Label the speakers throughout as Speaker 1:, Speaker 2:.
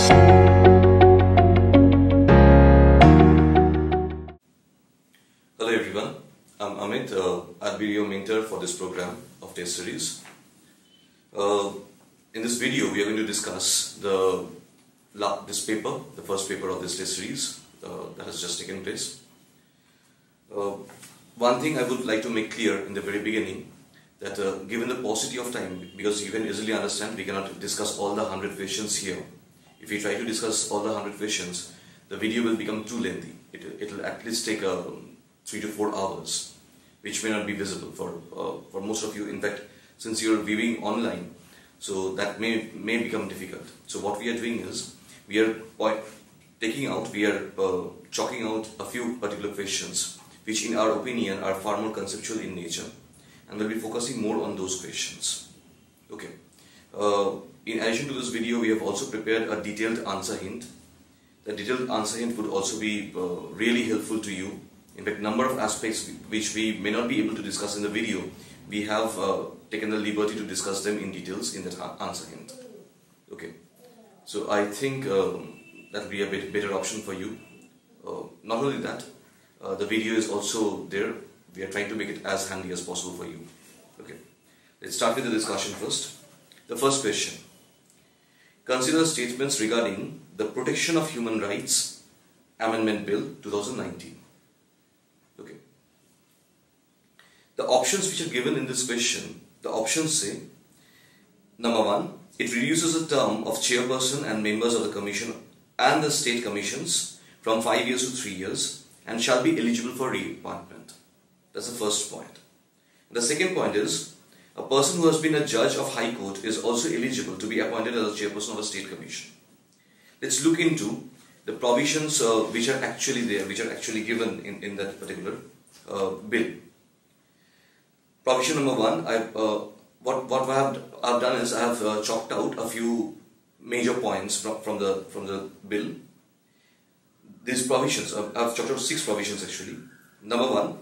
Speaker 1: Hello everyone, I'm Amit. I'll be your mentor for this program of test series. In this video, we are going to discuss this paper, the first paper of this test series that has just taken place. One thing I would like to make clear in the very beginning, that given the paucity of time, because you can easily understand we cannot discuss all the 100 questions here. If we try to discuss all the 100 questions, the video will become too lengthy. It will at least take 3 to 4 hours, which may not be visible for most of you. In fact, since you are viewing online, so that may become difficult. So what we are doing is, we are chalking out a few particular questions, which in our opinion are far more conceptual in nature, and we'll be focusing more on those questions. Okay. In addition to this video, we have also prepared a detailed answer hint. The detailed answer hint would also be really helpful to you. In fact, number of aspects which we may not be able to discuss in the video, we have taken the liberty to discuss them in details in that answer hint. Okay. So I think that will be a better option for you. Not only that, the video is also there. We are trying to make it as handy as possible for you. Okay. Let's start with the discussion first. The first question. Consider statements regarding the Protection of Human Rights Amendment Bill 2019. Okay. The options which are given in this question, the options say, number 1, it reduces the term of chairperson and members of the commission and the state commissions from 5 years to 3 years and shall be eligible for reappointment. That's the first point. The second point is, a person who has been a judge of High Court is also eligible to be appointed as a chairperson of a state commission. Let's look into the provisions which are actually there, which are actually given in that particular bill. Provision number 1, what I've done is I have chalked out a few major points from the bill. These provisions, I've chalked out 6 provisions actually. Number 1,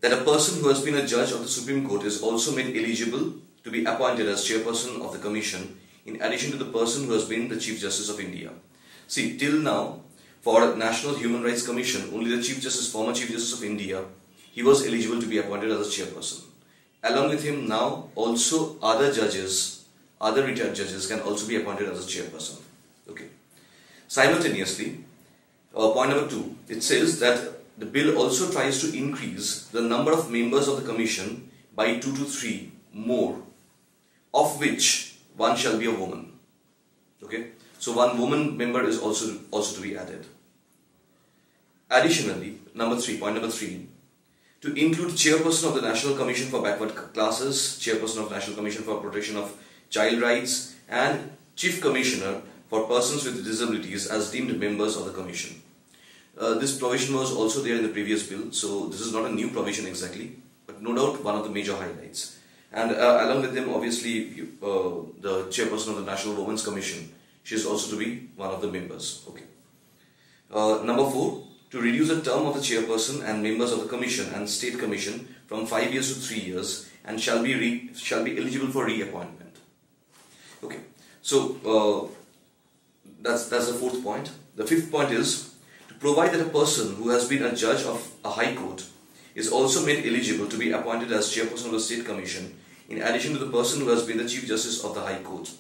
Speaker 1: that a person who has been a judge of the Supreme Court is also made eligible to be appointed as chairperson of the commission, in addition to the person who has been the Chief Justice of India. See, till now, for National Human Rights Commission, only the former Chief Justice of India, he was eligible to be appointed as a chairperson. Along with him now, also other retired judges can also be appointed as a chairperson. Okay. Simultaneously, point number 2, it says that the bill also tries to increase the number of members of the commission by 2 to 3 more, of which one shall be a woman. Okay. So one woman member is also to be added. Additionally, point number 3, to include chairperson of the National Commission for Backward Classes, chairperson of National Commission for Protection of Child Rights, and chief commissioner for persons with disabilities as deemed members of the commission. This provision was also there in the previous bill, so this is not a new provision exactly, but no doubt one of the major highlights. And along with them, obviously, the chairperson of the National Women's Commission, she is also to be one of the members. Okay. Number 4, to reduce the term of the chairperson and members of the commission and state commission from 5 years to 3 years and shall be eligible for reappointment. Okay. So that's the 4th point. The 5th point is, provide that a person who has been a judge of a High Court is also made eligible to be appointed as chairperson of the State Commission, in addition to the person who has been the Chief Justice of the High Court.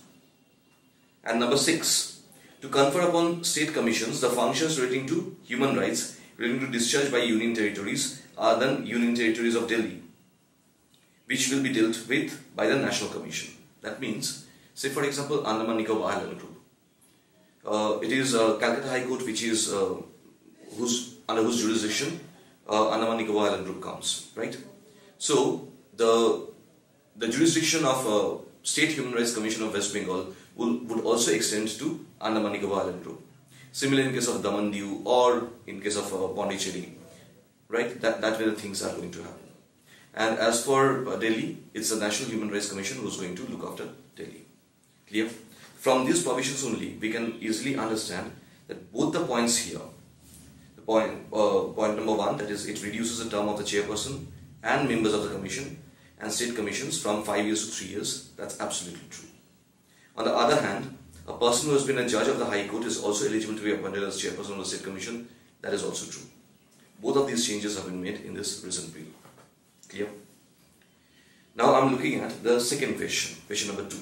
Speaker 1: And number 6, to confer upon state commissions the functions relating to human rights, relating to discharge by union territories, other than Union Territories of Delhi, which will be dealt with by the National Commission. That means, say for example, Andaman Nicobar Island Group. It is Calcutta High Court which is under whose jurisdiction Andaman Nicobar Island Group comes, right? So the jurisdiction of State Human Rights Commission of West Bengal would also extend to Andaman Nicobar Island Group. Similar in case of Daman Diu or in case of Pondicherry, right? That way the things are going to happen. And as for Delhi, it's the National Human Rights Commission who is going to look after Delhi. Clear? From these provisions only, we can easily understand that both the points here, the point number 1, that is, it reduces the term of the chairperson and members of the commission and state commissions from 5 years to 3 years, that's absolutely true. On the other hand, a person who has been a judge of the High Court is also eligible to be appointed as chairperson of the State Commission. That is also true. Both of these changes have been made in this recent bill. Clear? Now I'm looking at the second question, question number 2.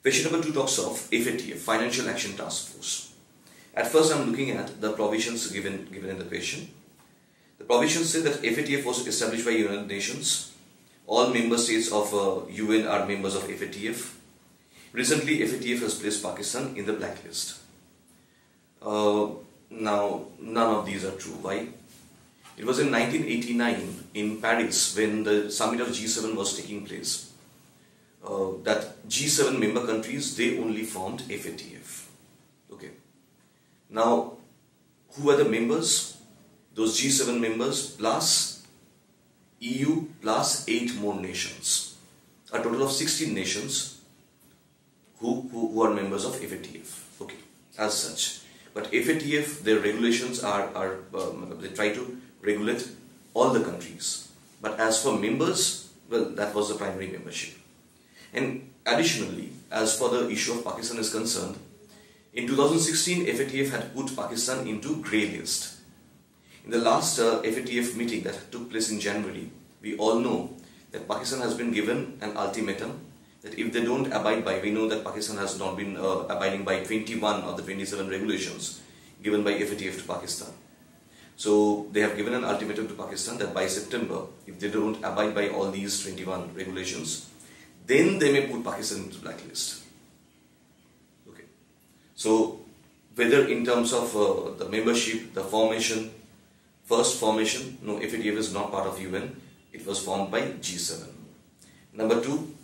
Speaker 1: Question number 2 talks of FATF, Financial Action Task Force. At first I'm looking at the provisions given in the question. The provisions say that FATF was established by United Nations. All member states of UN are members of FATF. Recently, FATF has placed Pakistan in the blacklist. Now, none of these are true. Why? It was in 1989 in Paris when the summit of G7 was taking place. That G7 member countries, they only formed FATF. Okay. Now, who are the members? Those G7 members plus EU plus 8 more nations. A total of 16 nations who are members of FATF. Okay, as such. But FATF, their regulations they try to regulate all the countries. But as for members, well, that was the primary membership. And additionally, as for the issue of Pakistan is concerned, in 2016, FATF had put Pakistan into grey list. In the last FATF meeting that took place in January, we all know that Pakistan has been given an ultimatum that if they don't abide by, we know that Pakistan has not been abiding by 21 of the 27 regulations given by FATF to Pakistan. So they have given an ultimatum to Pakistan that by September, if they don't abide by all these 21 regulations, then they may put Pakistan into blacklist. Okay. So whether in terms of the membership, the formation, first formation, no, FATF is not part of UN. It was formed by G7. Number 2,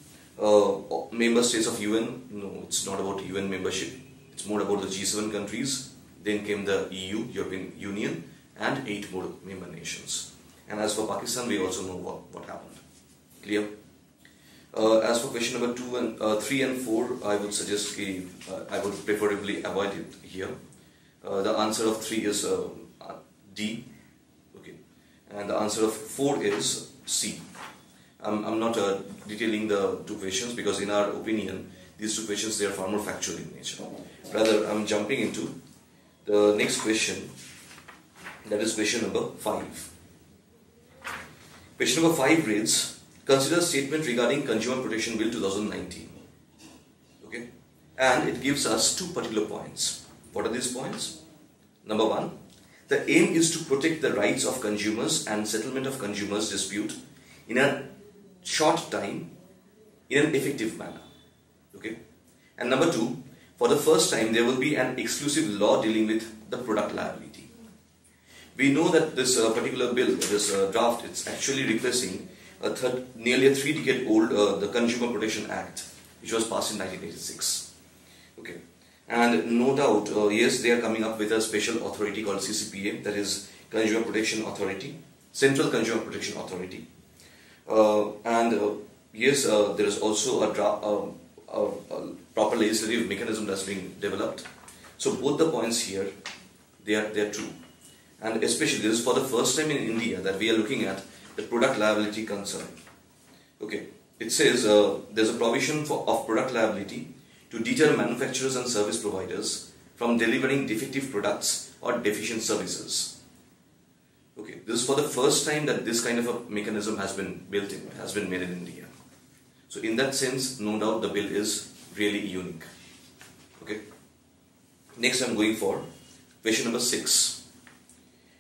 Speaker 1: member states of UN, no, it's not about UN membership. It's more about the G7 countries. Then came the EU, European Union, and 8 more member nations. And as for Pakistan, we also know what happened. Clear? As for question number 3 and 4, I would suggest I would preferably avoid it here. The answer of 3 is D. Okay, and the answer of 4 is C. I'm not detailing the 2 questions because in our opinion, these 2 questions, they are far more factual in nature. Rather, I'm jumping into the next question, that is question number 5. Question number 5 reads, consider statement regarding Consumer Protection Bill 2019. Okay, and it gives us 2 particular points. What are these points? Number 1, the aim is to protect the rights of consumers and settlement of consumers' dispute in a short time, in an effective manner. Okay, and number 2, for the first time there will be an exclusive law dealing with the product liability. We know that this particular bill, this draft, it's actually replacing nearly a 3-decade-old the Consumer Protection Act, which was passed in 1986. Okay, and no doubt, yes, they are coming up with a special authority called CCPA, that is Consumer Protection Authority, Central Consumer Protection Authority. Yes, there is also a proper legislative mechanism that's being developed. So both the points here, they are true. And especially this is for the first time in India that we are looking at the product liability concern. Okay, it says there's a provision of product liability to deter manufacturers and service providers from delivering defective products or deficient services. Okay, this is for the first time that this kind of a mechanism has been built in, has been made in India. So in that sense, no doubt the bill is really unique. Okay. Next I'm going for question number 6.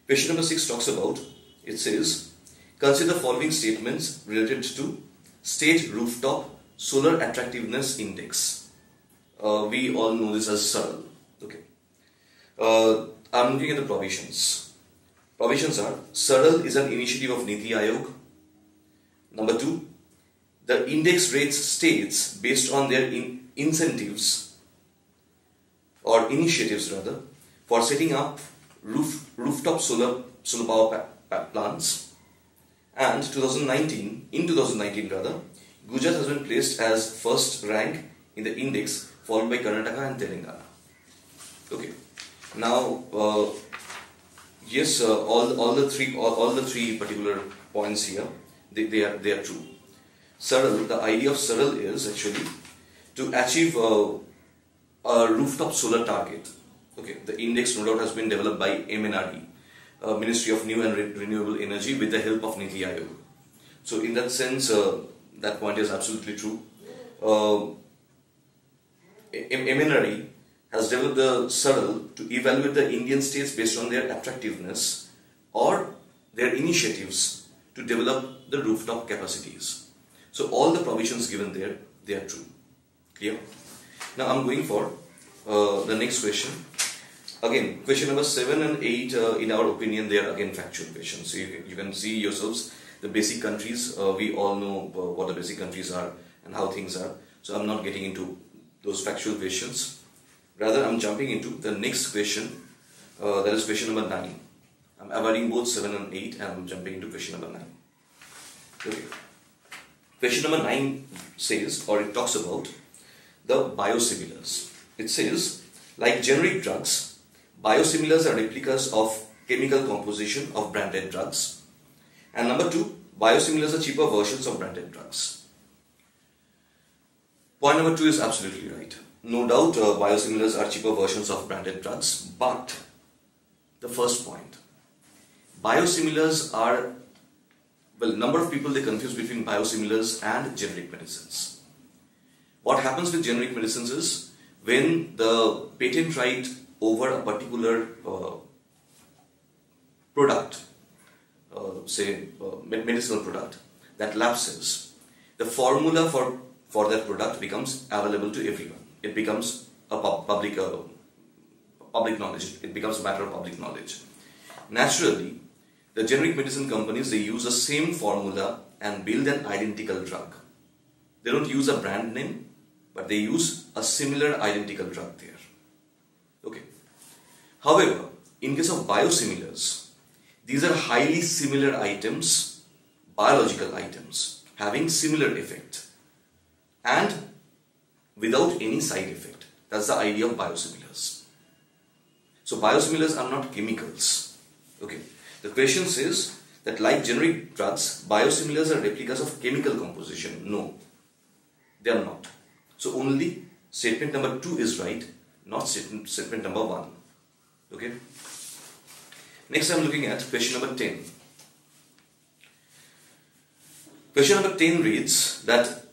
Speaker 1: Question number 6 talks about, it says, consider the following statements related to State Rooftop Solar Attractiveness Index. We all know this as SARL. Okay. I'm looking at the provisions. Provisions are, SARL is an initiative of Niti Aayog. Number 2, the index rates states based on their incentives or initiatives rather for setting up rooftop solar power plants. And in 2019 rather, Gujarat has been placed as first rank in the index, followed by Karnataka and Telangana. Okay. Now, yes, all the three particular points here, they are true. SARL, the idea of SARL is actually to achieve a rooftop solar target. Okay, the index no doubt has been developed by MNRE, Ministry of New and Renewable Energy, with the help of Niti Aayog. So in that sense, that point is absolutely true. MNRE has developed the SARL to evaluate the Indian states based on their attractiveness or their initiatives to develop the rooftop capacities. So all the provisions given there, they are true. Clear? Now I'm going for the next question. Again, question number 7 and 8, in our opinion, they are again factual questions. So you can see yourselves the basic countries. We all know what the basic countries are and how things are. So I'm not getting into those factual questions. Rather, I'm jumping into the next question. That is question number 9. I'm avoiding both 7 and 8 and I'm jumping into question number 9. Okay. Question number 9 says, or it talks about the biosimilars. It says, like generic drugs, biosimilars are replicas of chemical composition of branded drugs. And number 2, biosimilars are cheaper versions of branded drugs. Point number 2 is absolutely right. No doubt biosimilars are cheaper versions of branded drugs, but the first point, biosimilars are, well, number of people they confuse between biosimilars and generic medicines. What happens with generic medicines is, when the patent right over a particular product, say medicinal product, that lapses, the formula for that product becomes available to everyone. It becomes a public knowledge. It becomes a matter of public knowledge. Naturally, the generic medicine companies, they use the same formula and build an identical drug. They don't use a brand name, but they use a similar identical drug there. Okay. However, in case of biosimilars, these are highly similar items, biological items, having similar effect and without any side effect. That's the idea of biosimilars. So biosimilars are not chemicals. Okay. The question says that like generic drugs, biosimilars are replicas of chemical composition. No, they are not. So only statement number 2 is right, not statement number 1. Okay. Next I am looking at question number 10. Question number 10 reads that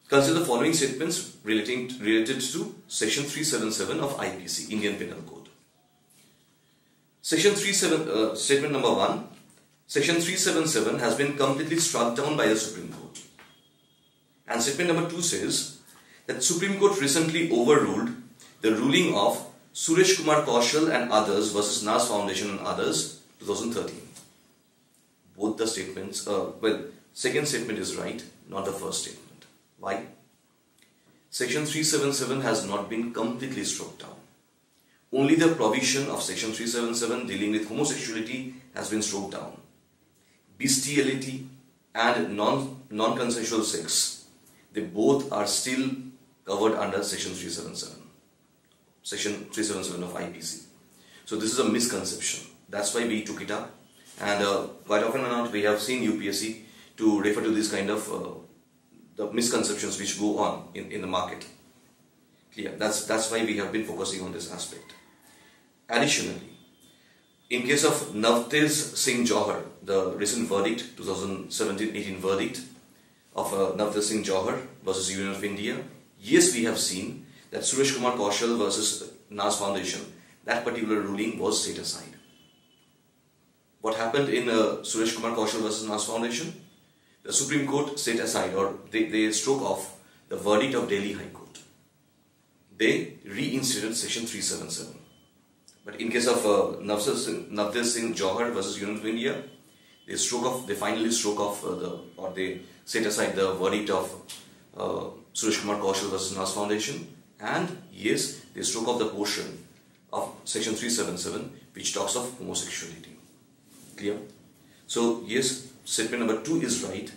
Speaker 1: consider the following statements related to section 377 of IPC, Indian Penal Code. Statement number 1, section 377 has been completely struck down by the Supreme Court. And statement number 2 says that Supreme Court recently overruled the ruling of Suresh Kumar Kaushal and others versus NAS Foundation and others, 2013. Both the statements, second statement is right, not the first statement. Why? Section 377 has not been completely struck down. Only the provision of section 377 dealing with homosexuality has been struck down. Bestiality and non-consensual sex, they both are still covered under section 377. Section 377 of IPC. So this is a misconception. That's why we took it up. And quite often or not, we have seen UPSC to refer to this kind of the misconceptions which go on in the market. Clear? That's why we have been focusing on this aspect. Additionally, in case of Navtej Singh Johar, the recent verdict, 2017-18 verdict of Navtej Singh Johar versus Union of India, yes, we have seen that Suresh Kumar Kaushal versus NAS Foundation, that particular ruling was set aside. What happened in Suresh Kumar Kaushal versus NAS Foundation? The Supreme Court set aside, or they struck off the verdict of Delhi High Court. They reinstated section 377. But in case of Navtej Singh Johar versus Union of India, they finally struck off they set aside the verdict of Suresh Kumar Kaushal versus NAS Foundation, and yes, they struck off the portion of section 377 which talks of homosexuality. Clear? So yes, statement number 2 is right,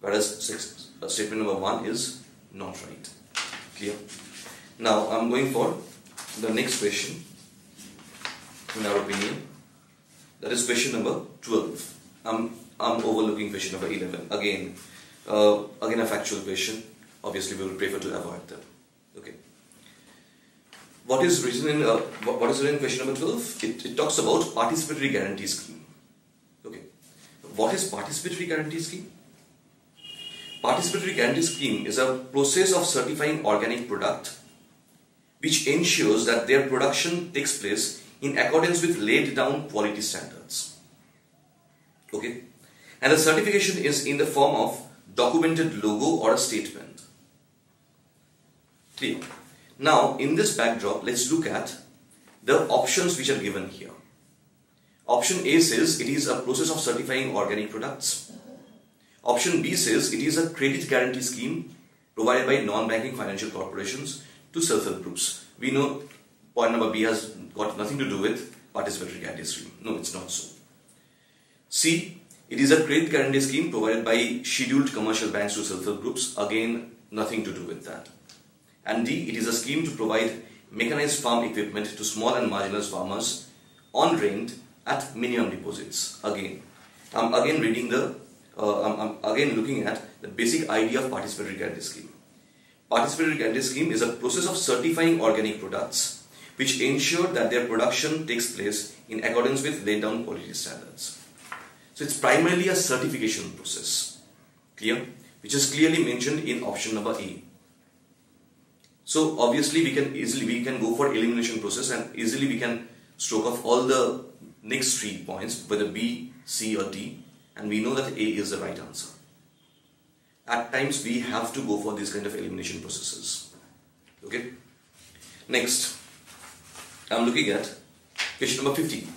Speaker 1: whereas statement number 1 is not right. Clear? Now I'm going for the next question in our opinion. That is question number 12. I'm overlooking question number 11. Again a factual question. Obviously we will prefer to avoid them. Okay. what is written in question number 12? It talks about participatory guarantee scheme. Okay, what is participatory guarantee scheme? Participatory guarantee scheme is a process of certifying organic product which ensures that their production takes place in accordance with laid down quality standards. Okay, and the certification is in the form of documented logo or a statement. Clear? Now, in this backdrop, let's look at the options which are given here. Option A says it is a process of certifying organic products. Option B says it is a credit guarantee scheme provided by non-banking financial corporations to self-help groups. We know point number B has got nothing to do with participatory guarantee scheme. No, it's not so. C, it is a credit guarantee scheme provided by scheduled commercial banks to self-help groups. Again, nothing to do with that. And D, it is a scheme to provide mechanized farm equipment to small and marginalized farmers on rent at minimum deposits. Again, I'm again reading I'm again looking at the basic idea of participatory guarantee scheme. Participatory guarantee scheme is a process of certifying organic products which ensure that their production takes place in accordance with laid down quality standards. So it's primarily a certification process, clear, which is clearly mentioned in option number A. So obviously we can go for elimination process and easily we can stroke off all the next 3 points, whether B, C or D, and we know that A is the right answer. At times we have to go for this kind of elimination processes. Okay. Next, I'm looking at question number 15.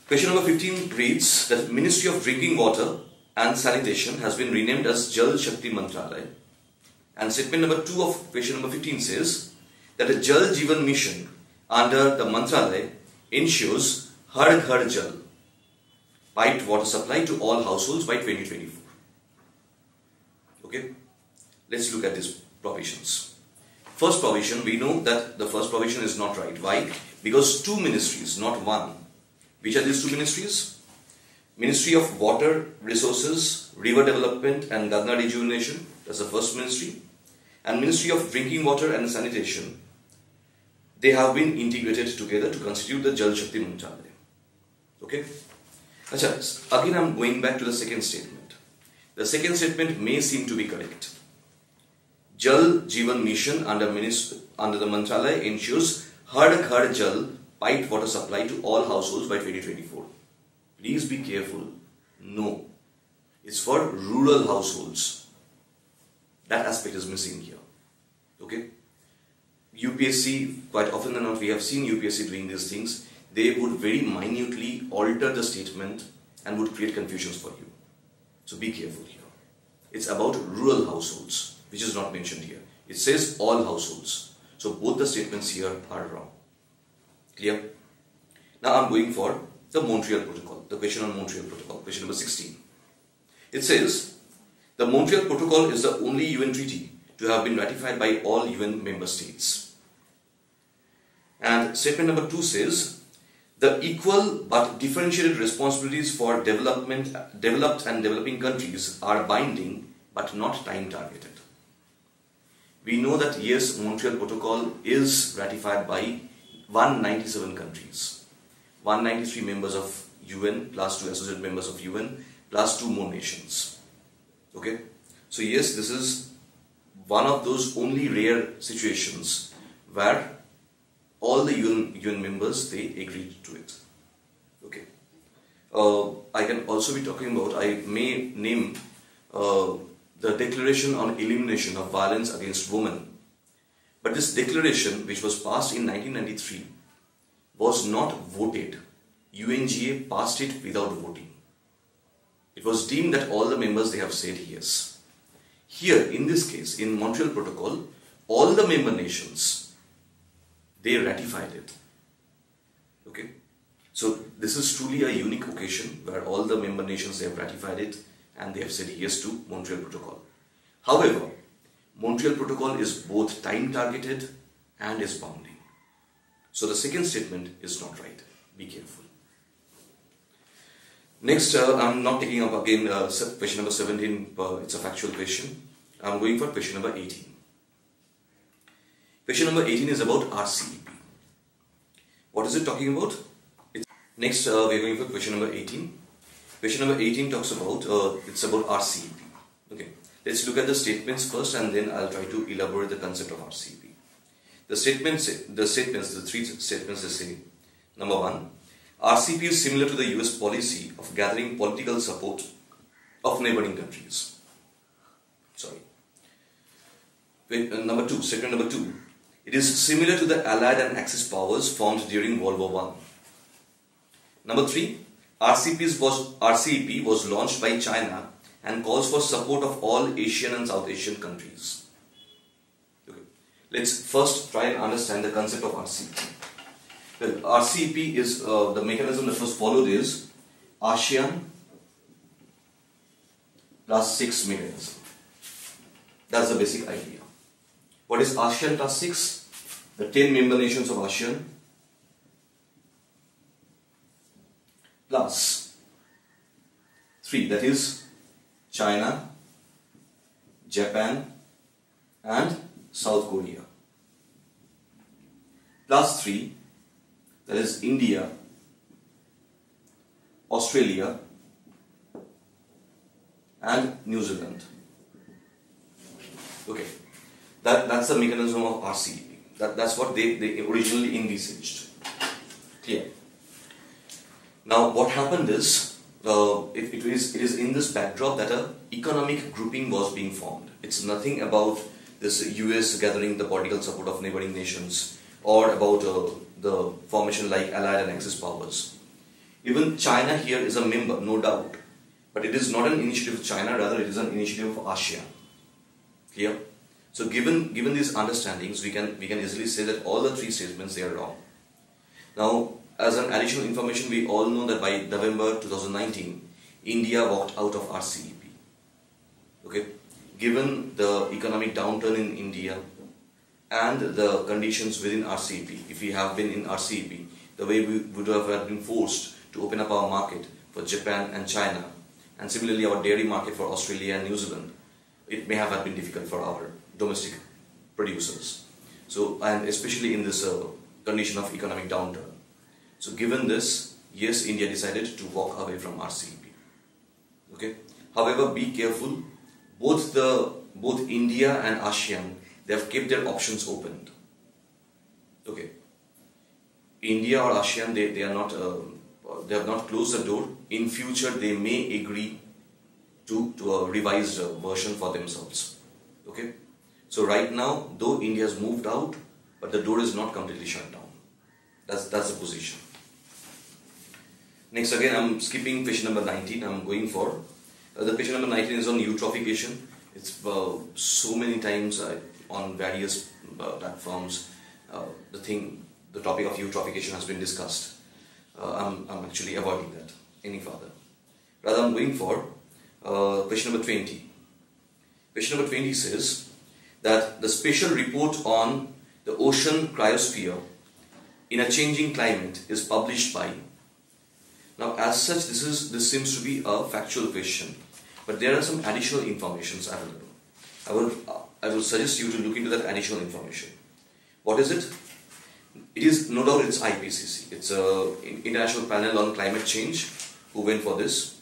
Speaker 1: Question number 15 reads that Ministry of Drinking Water and Sanitation has been renamed as Jal Shakti Mantralaya. And statement number 2 of question number 15 says that the Jal Jeevan Mission under the Mantralaya ensures Har Ghar Jal, piped water supply to all households by 2024. Okay, let's look at these provisions. First provision, we know that the first provision is not right. Why? Because 2 ministries, not 1. Which are these 2 ministries? Ministry of Water Resources, River Development and Ganga Rejuvenation, that's the first ministry. And Ministry of Drinking Water and Sanitation, they have been integrated together to constitute the Jal Shakti Mantralaya. Okay? Achha, again I'm going back to the second statement. The second statement may seem to be correct. Jal Jeevan Mission under the Mantralaya ensures Har Ghar Jal, piped water supply to all households by 2024. Please be careful. No. It's for rural households. That aspect is missing here. Okay? UPSC, quite often than not, we have seen UPSC doing these things. They would very minutely alter the statement and would create confusions for you. So be careful here. It's about rural households, which is not mentioned here. It says all households. So both the statements here are wrong. Clear? Now I'm going for the Montreal Protocol, the question on Montreal Protocol, question number 16. It says, the Montreal Protocol is the only UN treaty to have been ratified by all UN member states. And statement number 2 says, the equal but differentiated responsibilities for developed and developing countries are binding but not time targeted. We know that yes, Montreal Protocol is ratified by 197 countries, 193 members of UN plus 2 associate members of UN plus 2 more nations. Okay, so yes, this is one of those only rare situations where all the UN members, they agreed to it. Okay, I can also be talking about, I may name the Declaration on Elimination of Violence Against Women. But this declaration, which was passed in 1993, was not voted. UNGA passed it without voting. It was deemed that all the members, they have said yes. Here, in this case, in Montreal Protocol, all the member nations, they ratified it. Okay? So, this is truly a unique occasion where all the member nations, they have ratified it and they have said yes to Montreal Protocol. However, Montreal Protocol is both time targeted and is bounding. So the second statement is not right. Be careful. Next, I'm not taking up again question number 17, it's a factual question. I'm going for question number 18. Question number 18 is about RCEP. What is it talking about? Next, we are going for question number 18. Question number 18 talks about, it's about RCEP. Okay, let's look at the statements first and then I'll try to elaborate the concept of RCEP. The three statements they say, number 1, RCEP is similar to the US policy of gathering political support of neighboring countries. Number 2, statement number 2, it is similar to the Allied and Axis powers formed during World War I. Number 3, RCEP was launched by China and calls for support of all Asian and South Asian countries. Okay. Let's first try and understand the concept of RCEP. Well, RCEP is the mechanism that was followed is ASEAN plus 6 mechanism. That's the basic idea. What is ASEAN plus 6? The 10 member nations of ASEAN plus 3, that is China, Japan and South Korea, plus 3, that is India, Australia and New Zealand. Okay, that's the mechanism of RCEP. That's what they originally envisaged. Clear? Now what happened is, it is in this backdrop that an economic grouping was being formed. It's nothing about this US gathering the political support of neighboring nations or about the formation like Allied and Axis powers. Even China here is a member, no doubt, but it is not an initiative of China, rather it is an initiative of ASEAN. Clear? So given these understandings, we can easily say that all the three statements, they are wrong. Now, as an additional information, we all know that by November 2019, India walked out of RCEP. Okay, given the economic downturn in India and the conditions within RCEP, if we have been in RCEP, the way we would have been forced to open up our market for Japan and China, and similarly our dairy market for Australia and New Zealand, it may have been difficult for our domestic producers. So, and especially in this condition of economic downturn. So given this, yes, India decided to walk away from RCEP. Okay. However, be careful. Both India and ASEAN, they have kept their options open. Okay. India or ASEAN, they have not closed the door. In future, they may agree to a revised version for themselves. Okay. So right now, though India has moved out, but the door is not completely shut down. That's the position. Next, again, I'm skipping question number 19. I'm going for the question number 19 is on eutrophication. It's so many times on various platforms. The topic of eutrophication has been discussed. I'm actually avoiding that any further. Rather, I'm going for question number 20. Question number 20 says that the special report on the ocean cryosphere in a changing climate is published by. Now, as such, this seems to be a factual question, but there are some additional informations available. I will suggest you to look into that additional information. What is it? It is no doubt it's IPCC. It's an International Panel on Climate Change who went for this.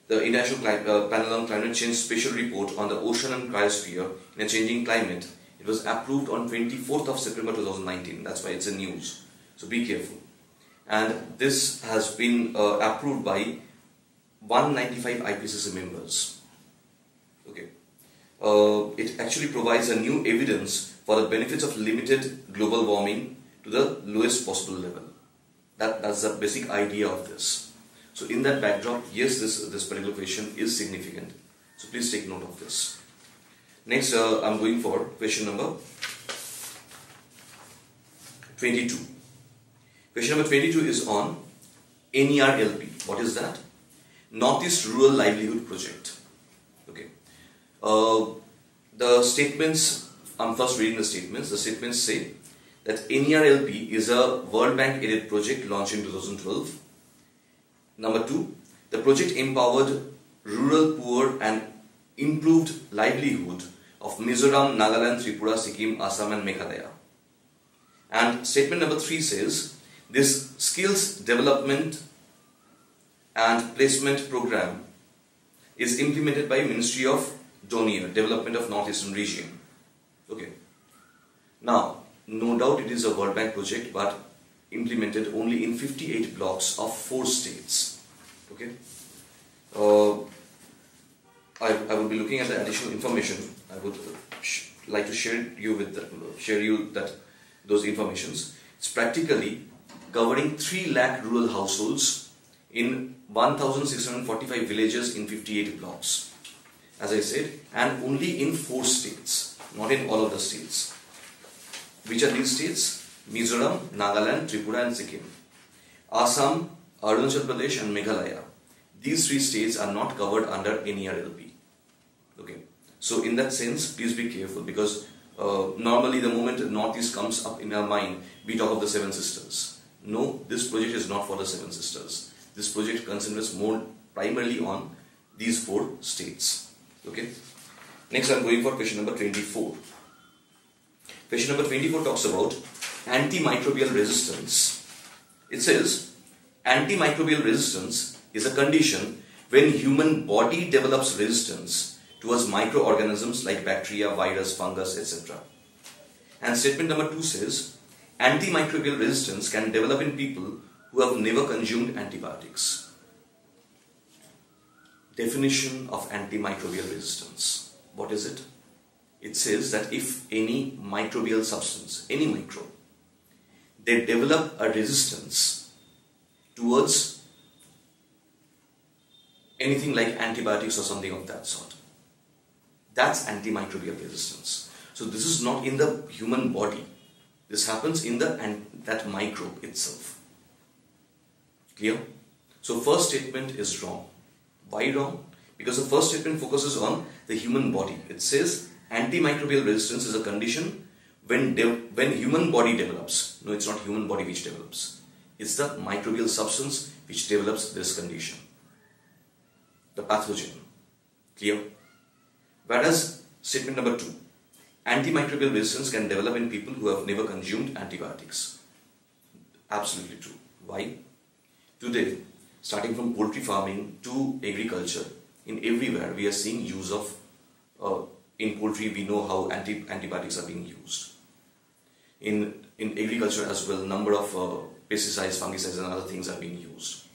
Speaker 1: The International Panel on Climate Change special report on the ocean and cryosphere in a changing climate. It was approved on 24th of September 2019. That's why it's in news. So be careful. And this has been approved by 195 IPCC members. Okay. It actually provides a new evidence for the benefits of limited global warming to the lowest possible level. That's the basic idea of this. So in that backdrop, yes, this particular question is significant. So please take note of this. Next, I'm going for question number 22. Question number 22 is on NERLP. What is that? Northeast Rural Livelihood Project. Okay. The statements, I'm first reading the statements. The statements say that NERLP is a World Bank aided project launched in 2012. Number 2, the project empowered rural poor and improved livelihood of Mizoram, Nagaland, Tripura, Sikkim, Assam and Meghalaya. And statement number 3 says, this skills development and placement program is implemented by Ministry of DONIER, Development of Northeastern Region. Okay. Now, no doubt it is a World Bank project, but implemented only in 58 blocks of 4 states. Okay. I will be looking at the additional information. I would like to share you those informations. It's practically covering 3 lakh rural households in 1,645 villages in 58 blocks. As I said, and only in 4 states, not in all of the states. Which are these states? Mizoram, Nagaland, Tripura and Sikkim. Assam, Arunachal Pradesh and Meghalaya. These 3 states are not covered under NERLP. Okay. So in that sense, please be careful, because normally the moment Northeast comes up in our mind, we talk of the 7 sisters. No, this project is not for the 7 sisters. This project concentrates more primarily on these 4 states. Okay. Next I am going for question number 24. Question number 24 talks about antimicrobial resistance. It says, antimicrobial resistance is a condition when human body develops resistance towards microorganisms like bacteria, virus, fungus, etc. And statement number 2 says, antimicrobial resistance can develop in people who have never consumed antibiotics. Definition of antimicrobial resistance. What is it? It says that if any microbial substance, any microbe, they develop a resistance towards anything like antibiotics or something of that sort, that's antimicrobial resistance. So this is not in the human body. This happens in that microbe itself. Clear? So first statement is wrong. Why wrong? Because the first statement focuses on the human body. It says antimicrobial resistance is a condition when human body develops. No, it's not human body which develops. It's the microbial substance which develops this condition. The pathogen. Clear? Whereas statement number 2, antimicrobial resistance can develop in people who have never consumed antibiotics. Absolutely true. Why? Today, starting from poultry farming to agriculture, in everywhere we are seeing use of, in poultry we know how antibiotics are being used. In agriculture as well, number of pesticides, fungicides and other things are being used.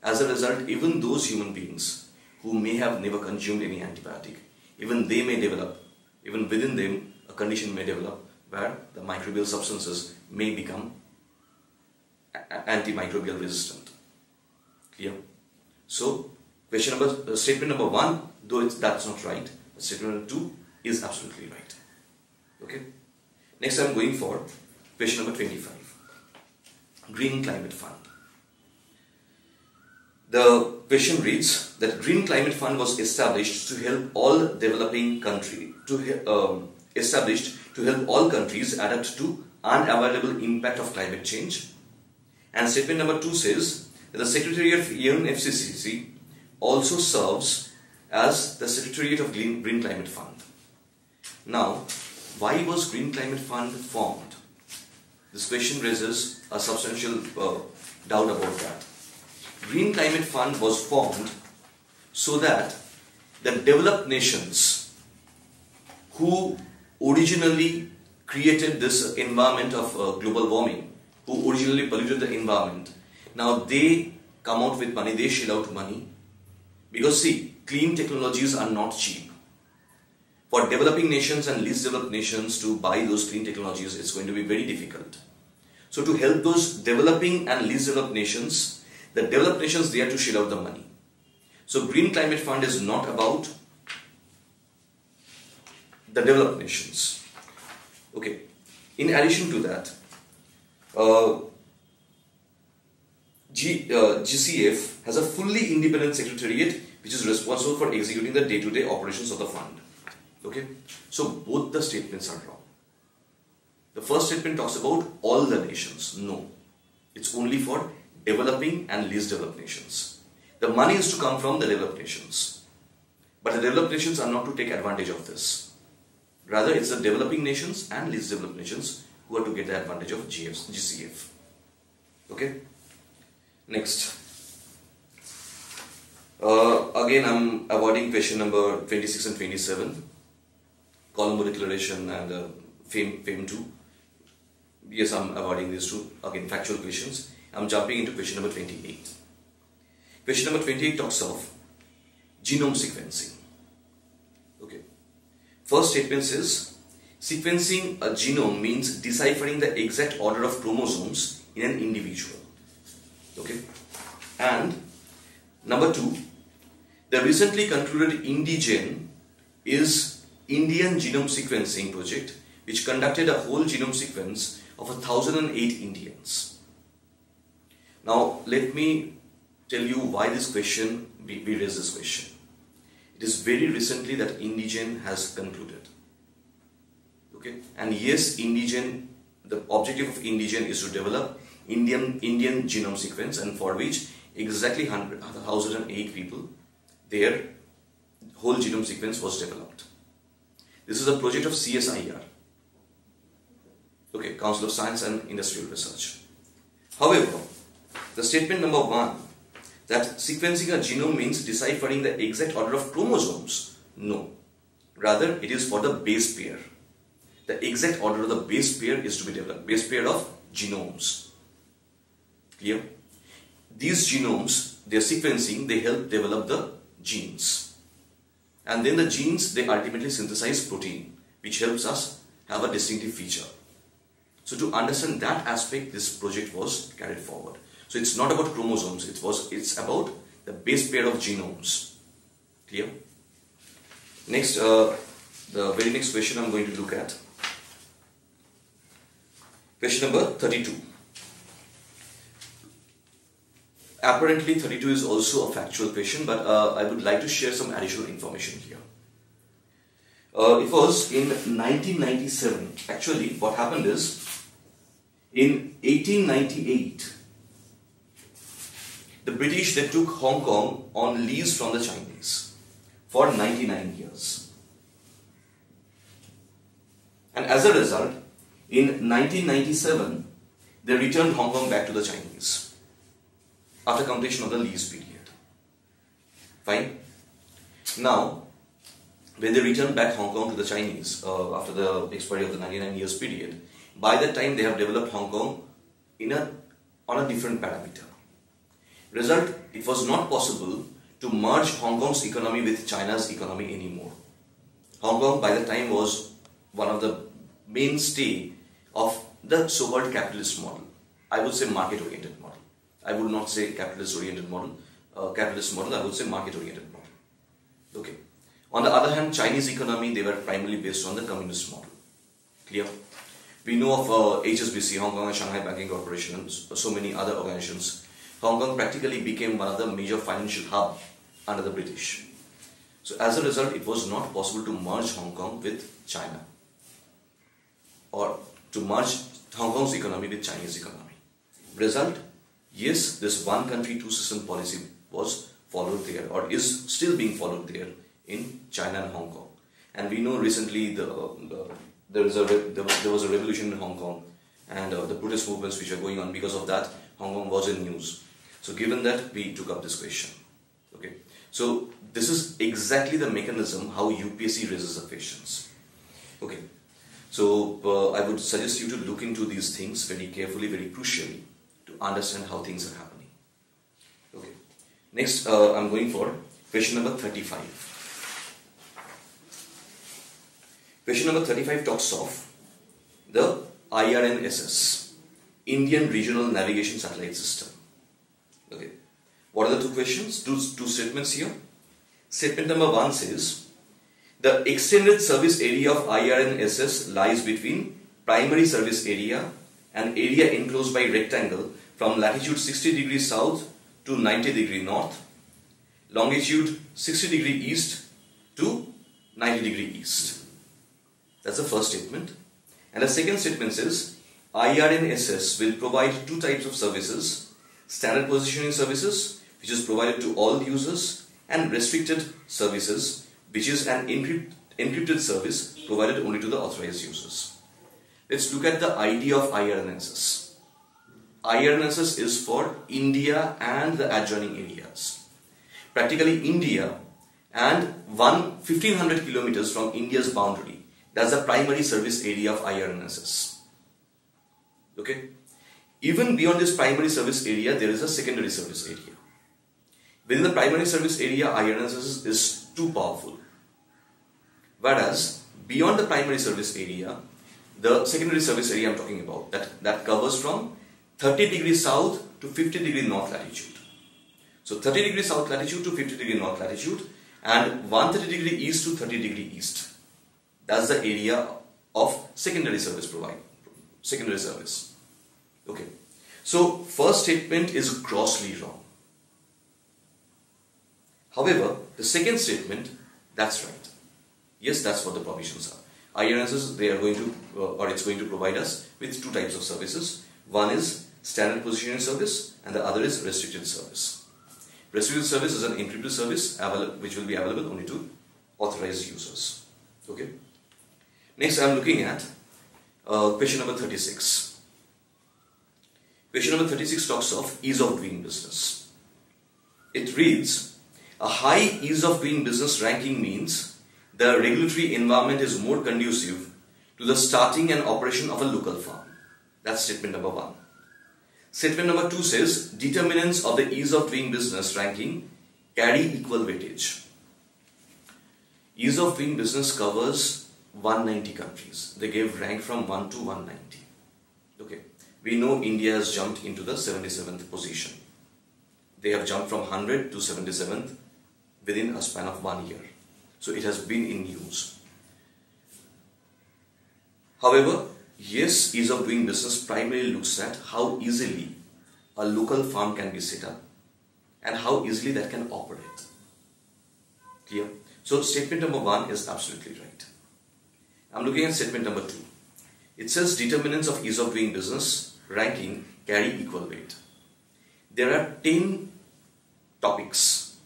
Speaker 1: As a result, even those human beings who may have never consumed any antibiotic, even they may develop, even within them a condition may develop where the microbial substances may become antimicrobial resistant. Clear? So, statement number 1, though that's not right, but statement number 2 is absolutely right. Okay? Next I am going for question number 25. Green Climate Fund. The question reads that Green Climate Fund was established to help all developing countries adapt to unavoidable impact of climate change. And statement number 2 says that the Secretariat of UNFCCC also serves as the Secretariat of Green Climate Fund. Now, why was Green Climate Fund formed? This question raises a substantial doubt about that. Green Climate Fund was formed so that the developed nations who originally created this environment of global warming, who originally polluted the environment, now they come out with money, they shell out money. Because see, clean technologies are not cheap. For developing nations and least developed nations to buy those clean technologies, it's going to be very difficult. So to help those developing and least developed nations, the developed nations, they have to shell out the money. So Green Climate Fund is not about the developed nations. Okay. In addition to that, GCF has a fully independent secretariat which is responsible for executing the day-to-day operations of the fund. Okay. So both the statements are wrong. The first statement talks about all the nations. No. It's only for developing and least developed nations. The money is to come from the developed nations. But the developed nations are not to take advantage of this. Rather, it's the developing nations and least developed nations who are to get the advantage of GCF. Okay. Next. Again, I'm avoiding question number 26 and 27. Colombo Declaration and FAME 2. Yes, I'm avoiding these two. Again, factual questions. I'm jumping into question number 28. Question number 28 talks of genome sequencing. Okay. First statement says, sequencing a genome means deciphering the exact order of chromosomes in an individual. Okay. And number 2, the recently concluded INDIGEN is Indian Genome Sequencing Project, which conducted a whole genome sequence of 1008 Indians. Now, let me tell you why this question, we raise this question. It is very recently that INDIGEN has concluded. Okay, and yes, INDIGEN, the objective of INDIGEN is to develop Indian genome sequence, and for which exactly 1008 people, their whole genome sequence was developed. This is a project of CSIR. Okay, Council of Science and Industrial Research. However, the statement number 1, that sequencing a genome means deciphering the exact order of chromosomes, no. Rather, it is for the base pair. The exact order of the base pair is to be developed. Base pair of genomes. Clear? These genomes, their sequencing, they help develop the genes. And then the genes, they ultimately synthesize protein, which helps us have a distinctive feature. So to understand that aspect, this project was carried forward. So it's not about chromosomes, it's about the base pair of genomes. Clear? Next, the very next question I'm going to look at. Question number 32. Apparently 32 is also a factual question, but I would like to share some additional information here. It was in 1997. Actually, what happened is, in 1898, the British, they took Hong Kong on lease from the Chinese for 99 years. And as a result, in 1997, they returned Hong Kong back to the Chinese after completion of the lease period. Fine. Now, when they returned back Hong Kong to the Chinese after the expiry of the 99 years period, by that time they have developed Hong Kong on a different parameter. Result, it was not possible to merge Hong Kong's economy with China's economy anymore. Hong Kong by that time was one of the mainstay of the so-called capitalist model. I would say market-oriented model. I would not say capitalist-oriented model. I would say market-oriented model. Okay. On the other hand, Chinese economy, they were primarily based on the communist model. Clear? We know of HSBC, Hong Kong and Shanghai Banking Corporation, and so many other organizations. Hong Kong practically became one of the major financial hubs under the British. So as a result, it was not possible to merge Hong Kong with China, or to merge Hong Kong's economy with Chinese economy. Result, yes, this one country, two system policy was followed there, or is still being followed there in China and Hong Kong. And we know recently there was a revolution in Hong Kong, and the protest movements which are going on. Because of that, Hong Kong was in news. So given that, we took up this question. Okay. So this is exactly the mechanism how UPSC raises the questions. Okay. So I would suggest you to look into these things very carefully, very crucially, to understand how things are happening. Okay. Next, I'm going for question number 35. Question number 35 talks of the IRNSS, Indian Regional Navigation Satellite System. Okay. What are the two questions? Two statements here. Statement number 1 says, the extended service area of IRNSS lies between primary service area and area enclosed by rectangle from latitude 60 degrees south to 90 degree north, longitude 60 degree east to 90 degree east. That's the first statement. And the second statement says, IRNSS will provide two types of services: standard positioning services, which is provided to all users, and restricted services, which is an encrypted service provided only to the authorized users. let's look at the idea of IRNSS. IRNSS is for India and the adjoining areas. Practically India and 1500 kilometers from India's boundary. That's the primary service area of IRNSS. Okay. Even beyond this primary service area, there is a secondary service area. Within the primary service area, IRNSS is too powerful. Whereas beyond the primary service area, the secondary service area I'm talking about, that covers from 30 degrees south to 50 degree north latitude. So 30 degree south latitude to 50 degree north latitude and 130 degree east to 30 degree east. That's the area of secondary service secondary service. Okay. So first statement is grossly wrong. However, the second statement, that's right. Yes, that's what the provisions are. IRNSS, they are going to, it's going to provide us with two types of services. One is standard positioning service and the other is restricted service. Restricted service is an encrypted service which will be available only to authorized users. Okay. Next, I am looking at question number 36. Question number 36 talks of ease of doing business. It reads, a high ease of doing business ranking means the regulatory environment is more conducive to the starting and operation of a local farm. That's statement number 1. Statement number 2 says, determinants of the ease of doing business ranking carry equal weightage. Ease of doing business covers 190 countries. They gave rank from 1 to 190. Okay. We know India has jumped into the 77th position. They have jumped from 100 to 77th within a span of 1 year. So it has been in use. However, yes, ease of doing business primarily looks at how easily a local farm can be set up and how easily that can operate. Clear? So statement number 1 is absolutely right. I'm looking at statement number 2. It says determinants of ease of doing business ranking carry equal weight. There are 10 topics,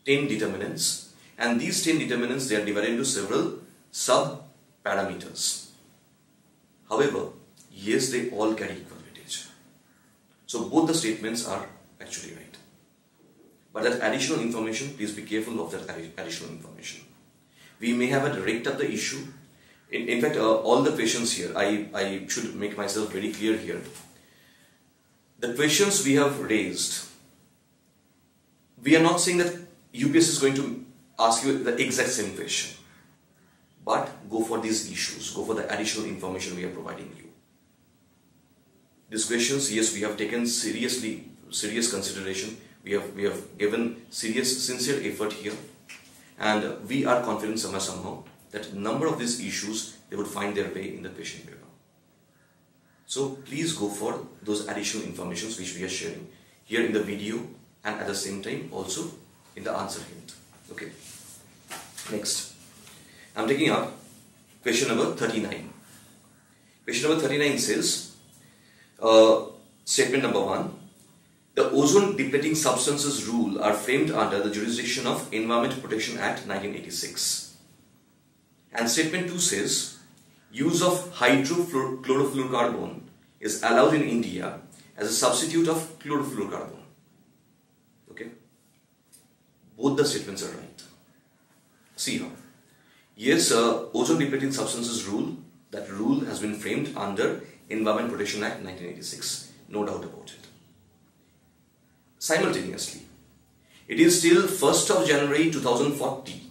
Speaker 1: 10 determinants, and these 10 determinants, they are divided into several sub-parameters. However, yes, they all carry equal weightage. So both the statements are actually right. But that additional information, please be careful of that additional information. We may have raked up the issue. In fact, all the questions here, I should make myself very clear here. The questions we have raised, we are not saying that UPSC is going to ask you the exact same question. But go for these issues, go for the additional information we are providing you. These questions, yes, we have taken serious consideration. We have given sincere effort here, and we are confident somehow that number of these issues, they would find their way in the question paper. So please go for those additional informations which we are sharing here in the video and at the same time also in the answer hint. Okay. Next, I'm taking up question number 39. Question number 39 says, statement number 1, the ozone depleting substances rule are framed under the jurisdiction of Environment Protection Act 1986. And statement 2 says, use of hydrochlorofluorocarbon is allowed in India as a substitute of chlorofluorocarbon. Okay? Both the statements are right. See how. Yes, ozone depleting substances rule, that rule has been framed under Environment Protection Act 1986. No doubt about it. Simultaneously, it is still 1st of January 2040.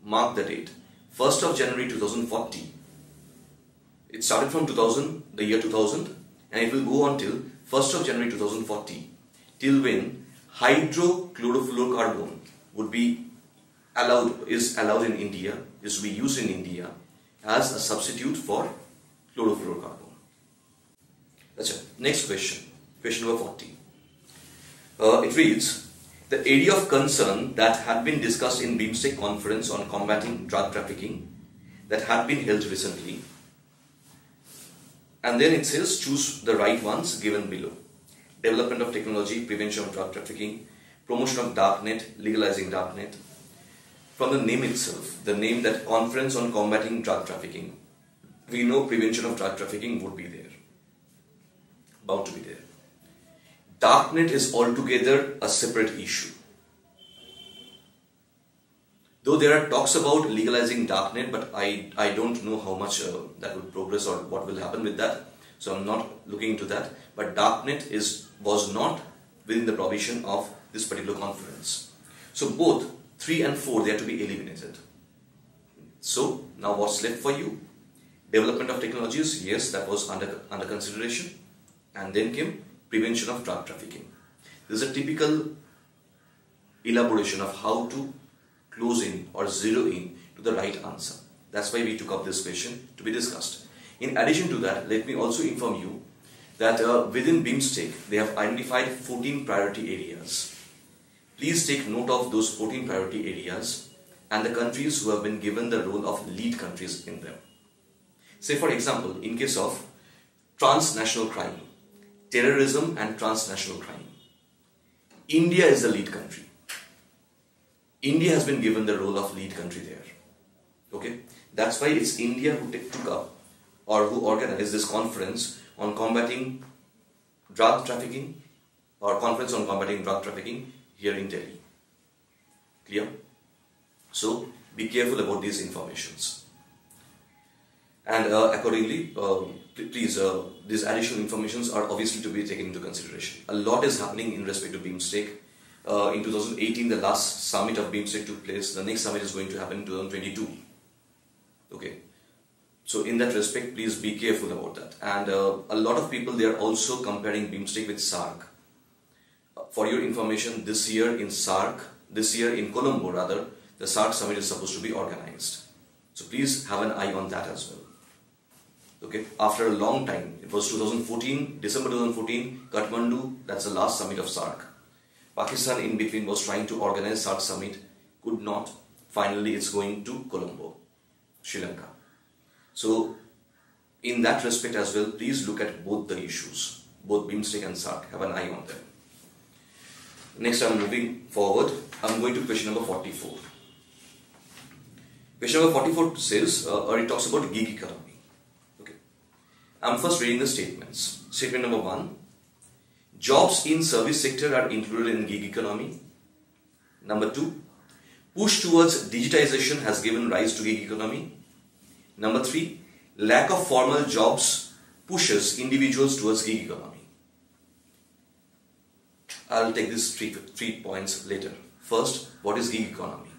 Speaker 1: Mark the date. 1st of January 2040. It started from the year 2000, and it will go on till 1st of January 2040, till when hydrochlorofluorocarbon would be is allowed in India, is to be used in India as a substitute for chlorofluorocarbon. That's it. Next question, question number 40. It reads, the area of concern that had been discussed in BIMSTEC conference on combating drug trafficking that had been held recently. And then it says choose the right ones given below. Development of technology, prevention of drug trafficking, promotion of darknet, legalizing darknet. From the name itself, the name that conference on combating drug trafficking, we know prevention of drug trafficking would be there, bound to be there. Darknet is altogether a separate issue. Though there are talks about legalizing darknet, but I don't know how much that will progress or what will happen with that. So I'm not looking into that. But darknet was not within the provision of this particular conference. So both 3 and 4, they are to be eliminated. So now what's left for you? Development of technologies, yes, that was under consideration. And then came prevention of drug trafficking. This is a typical elaboration of how to close in or zero in to the right answer. That's why we took up this question to be discussed. In addition to that, let me also inform you that within BIMSTEC, they have identified 14 priority areas. Please take note of those 14 priority areas and the countries who have been given the role of lead countries in them. Say for example, in case of transnational crime, terrorism and transnational crime, India is the lead country. India has been given the role of lead country there. Okay, that's why it's India who took up or who organized this conference on combating drug trafficking, or conference on combating drug trafficking here in Delhi. Clear? So be careful about these informations. And accordingly, please, these additional informations are obviously to be taken into consideration. A lot is happening in respect to BIMSTEC. In 2018, the last summit of BIMSTEC took place. The next summit is going to happen in 2022. Okay. So in that respect, please be careful about that. And a lot of people, they are also comparing BIMSTEC with SAARC. For your information, this year in Colombo rather, the SAARC summit is supposed to be organized. So please have an eye on that as well. Okay, after a long time, it was 2014, December 2014, Kathmandu, that's the last summit of SAARC. Pakistan in between was trying to organize SAARC summit, could not. Finally, it's going to Colombo, Sri Lanka. So, in that respect as well, please look at both the issues, both BIMSTEC and SAARC, have an eye on them. Next, I'm moving forward. I'm going to question number 44. Question number 44 says, or it talks about gig economy. Okay, I'm first reading the statements. Statement number 1. Jobs in service sector are included in gig economy. Number 2. Push towards digitization has given rise to gig economy. Number 3. Lack of formal jobs pushes individuals towards gig economy. I'll take these three points later. First, what is gig economy?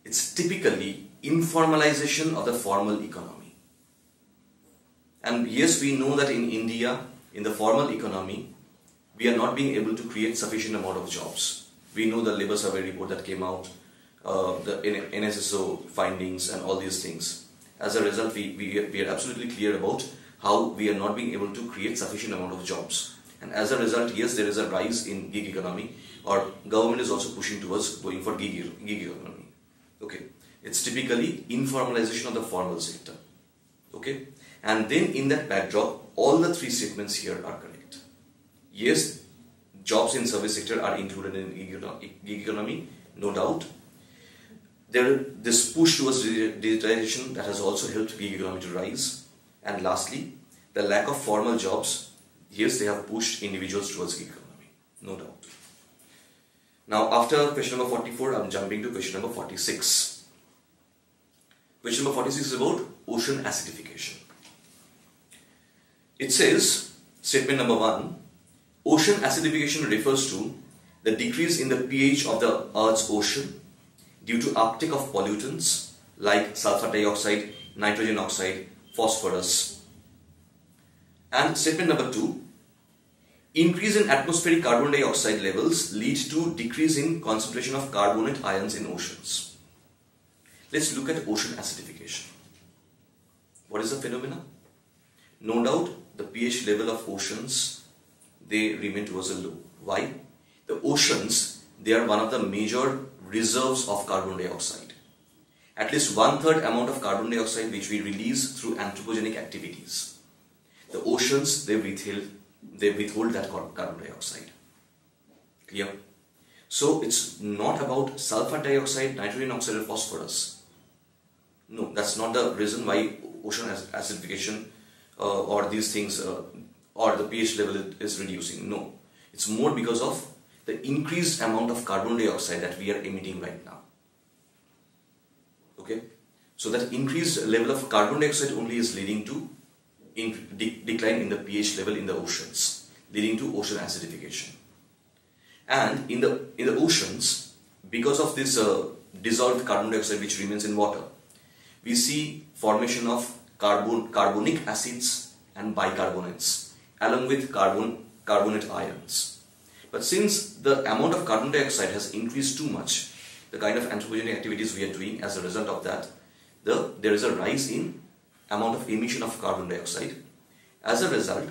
Speaker 1: It's typically informalization of the formal economy. And yes, we know that in India, in the formal economy, we are not being able to create sufficient amount of jobs. We know the labor survey report that came out, the NSSO findings and all these things. As a result, we are absolutely clear about how we are not being able to create sufficient amount of jobs. And as a result, yes, there is a rise in gig economy, or government is also pushing towards going for gig economy. Okay, it's typically informalization of the formal sector. Okay, and then in that backdrop, all the three statements here are correct. Yes, jobs in service sector are included in gig economy, no doubt. This push towards digitization that has also helped gig economy to rise. And lastly, the lack of formal jobs, yes, they have pushed individuals towards gig economy, no doubt. Now, after question number 44, I'm jumping to question number 46. Question number 46 is about ocean acidification. It says, statement number 1, ocean acidification refers to the decrease in the pH of the Earth's ocean due to uptake of pollutants like sulfur dioxide, nitrogen oxide, phosphorus. And statement number 2, increase in atmospheric carbon dioxide levels lead to decrease in concentration of carbonate ions in oceans. Let's look at ocean acidification. What is the phenomena? No doubt, the pH level of oceans, they remain towards a low. Why? The oceans, they are one of the major reserves of carbon dioxide. At least 1/3 amount of carbon dioxide which we release through anthropogenic activities. The oceans, they withhold that carbon dioxide. Clear? So it's not about sulfur dioxide, nitrogen oxide or phosphorus. No, that's not the reason why ocean acidification or these things or the pH level is reducing. No, it's more because of the increased amount of carbon dioxide that we are emitting right now. Okay, so that increased level of carbon dioxide only is leading to decline in the pH level in the oceans, leading to ocean acidification. And in the oceans, because of this dissolved carbon dioxide which remains in water, we see formation of carbonic acids and bicarbonates along with carbonate ions. But since the amount of carbon dioxide has increased too much, the kind of anthropogenic activities we are doing, as a result of that, there is a rise in amount of emission of carbon dioxide. As a result,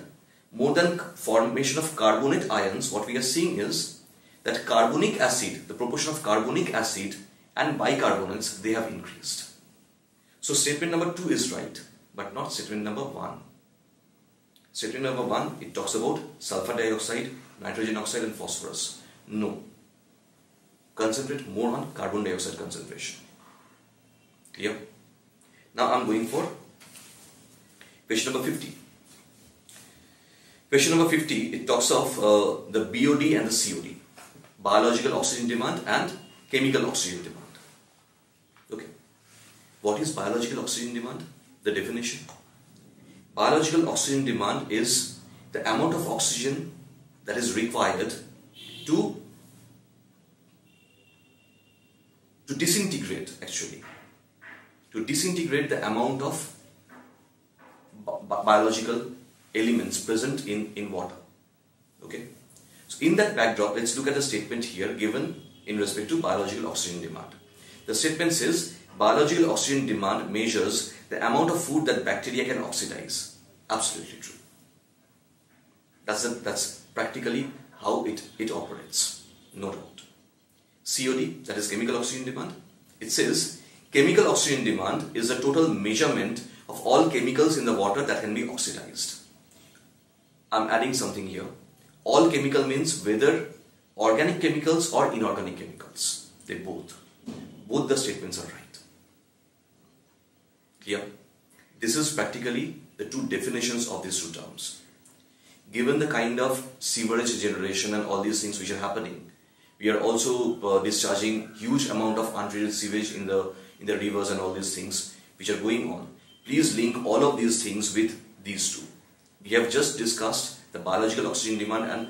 Speaker 1: more than formation of carbonate ions, what we are seeing is that carbonic acid, the proportion of carbonic acid and bicarbonates, they have increased. So statement number 2 is right, but not statement number 1. Statement number 1, it talks about sulfur dioxide, nitrogen oxide and phosphorus. No. Concentrate more on carbon dioxide concentration. Clear? Now I am going for question number 50. Question number 50, it talks of the BOD and the COD. Biological oxygen demand and chemical oxygen demand. Okay. What is biological oxygen demand? The definition. Biological oxygen demand is the amount of oxygen that is required to disintegrate, actually. To disintegrate the amount of biological elements present in water. Okay. So in that backdrop, let's look at the statement here given in respect to biological oxygen demand. The statement says biological oxygen demand measures the amount of food that bacteria can oxidize. Absolutely true. That's practically how it operates. No doubt. COD, that is chemical oxygen demand. It says chemical oxygen demand is the total measurement of all chemicals in the water that can be oxidized. I'm adding something here. All chemical means whether organic chemicals or inorganic chemicals. They both. Both the statements are right. Clear? This is practically the two definitions of these two terms. Given the kind of sewerage generation and all these things which are happening, we are also discharging huge amount of untreated sewage in the rivers and all these things which are going on. Please link all of these things with these two. We have just discussed the biological oxygen demand and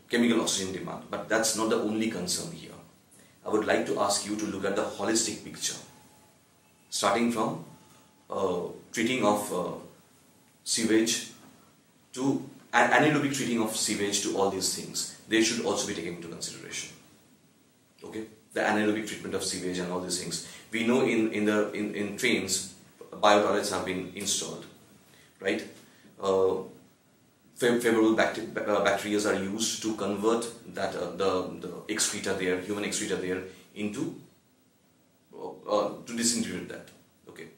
Speaker 1: chemical oxygen demand, but that's not the only concern here. I would like to ask you to look at the holistic picture, starting from treating of sewage to anaerobic treating of sewage to all these things. They should also be taken into consideration. Okay, the anaerobic treatment of sewage and all these things. We know in trains, biotoilets have been installed, right? Favorable bacteria are used to convert that the excreta there, human excreta there, into to disintegrate that. Okay,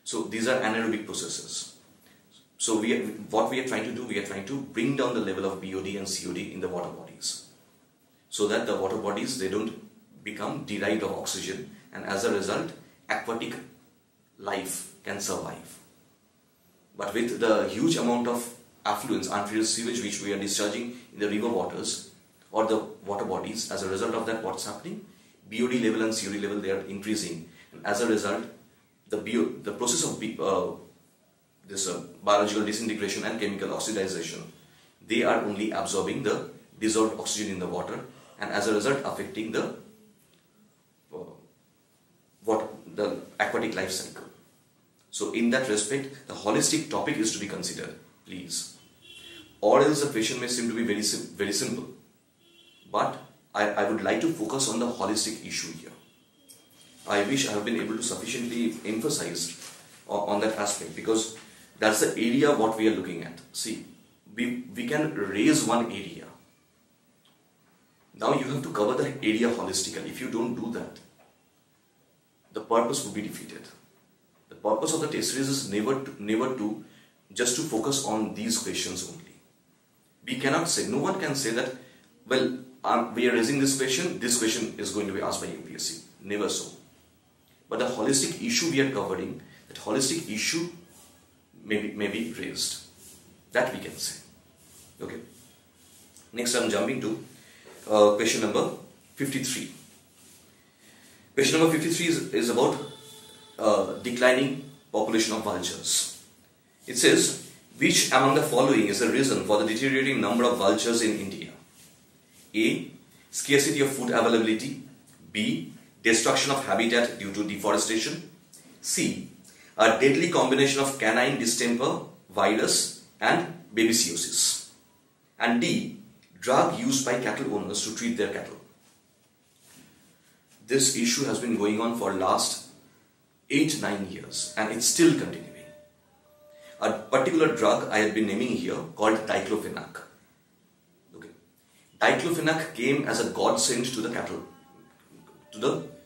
Speaker 1: so these are anaerobic processes. So what we are trying to do, we are trying to bring down the level of BOD and COD in the water bodies, so that the water bodies, they don't become derived of oxygen, and as a result, aquatic life can survive. But with the huge amount of affluents, untreated sewage which we are discharging in the river waters or the water bodies, as a result of that, what's happening? BOD level and COD level, they are increasing, and as a result, the process of this biological disintegration and chemical oxidization, they are only absorbing the dissolved oxygen in the water, and as a result affecting the aquatic life cycle. So in that respect, the holistic topic is to be considered, please. Or else the question may seem to be very simple. But I would like to focus on the holistic issue here. I wish I have been able to sufficiently emphasize on that aspect, because that's the area what we are looking at. See, we can raise one area. Now you have to cover the area holistically. If you don't do that, the purpose will be defeated. The purpose of the test series is never to just to focus on these questions only. We cannot say, no one can say that, well, we are raising this question is going to be asked by UPSC. Never so. But the holistic issue we are covering, that holistic issue may be raised. That we can say. Okay. Next, I am jumping to question number 53. Question number 53 is about declining population of vultures. It says, which among the following is the reason for the deteriorating number of vultures in India? A. Scarcity of food availability. B. Destruction of habitat due to deforestation. C. A deadly combination of canine distemper, virus and babesiosis. And D. Drug used by cattle owners to treat their cattle. This issue has been going on for last 8-9 years and it's still continuing. A particular drug I have been naming here called diclofenac. Okay. Diclofenac came as a godsend to the cattle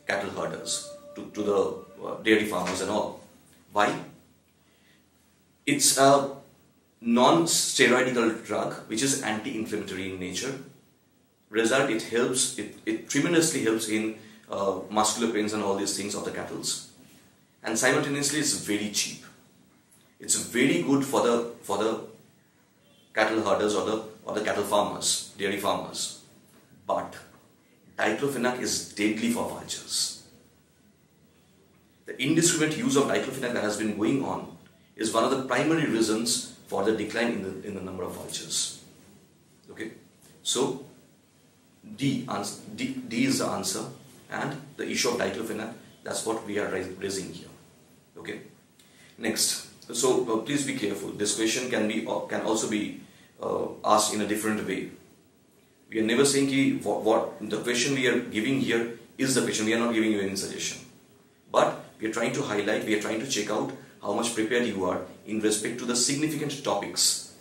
Speaker 1: herders, to the dairy farmers and all. Why? It's a non-steroidal drug which is anti-inflammatory in nature. Result, it tremendously helps in muscular pains and all these things of the cattle. And simultaneously it's very cheap. It's very good for the cattle herders or the cattle farmers, dairy farmers. But diclofenac is deadly for vultures. The indiscriminate use of diclofenac that has been going on is one of the primary reasons for the decline in the number of vultures. Okay, so D is the answer, and the issue of diclofenac, that's what we are raising here. Okay, next. So please be careful. This question can also be asked in a different way. We are never saying what the question we are giving here is the question. We are not giving you any suggestion, but we are trying to highlight. We are trying to check out how much prepared you are in respect to the significant topics,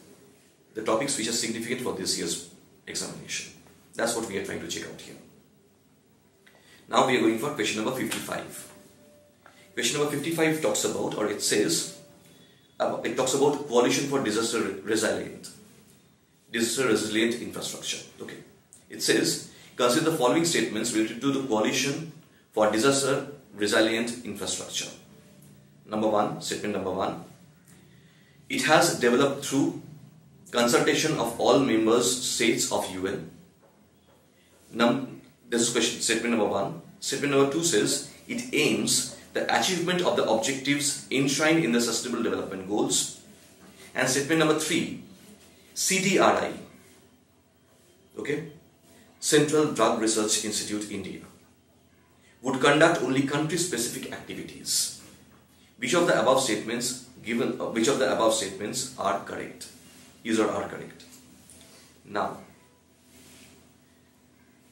Speaker 1: the topics which are significant for this year's examination. That's what we are trying to check out here. Now we are going for question number 55. Question number 55 talks about, or it says, it talks about coalition for disaster resilient infrastructure. Okay, it says, consider the following statements related to the coalition for disaster resilient infrastructure. Statement number one, it has developed through consultation of all members states of UN. This is question, statement number one. Statement number two says, it aims the achievement of the objectives enshrined in the Sustainable Development Goals. And statement number three, CDRI, okay, Central Drug Research Institute, India, would conduct only country-specific activities. Which of the above statements are correct? These are correct. Now,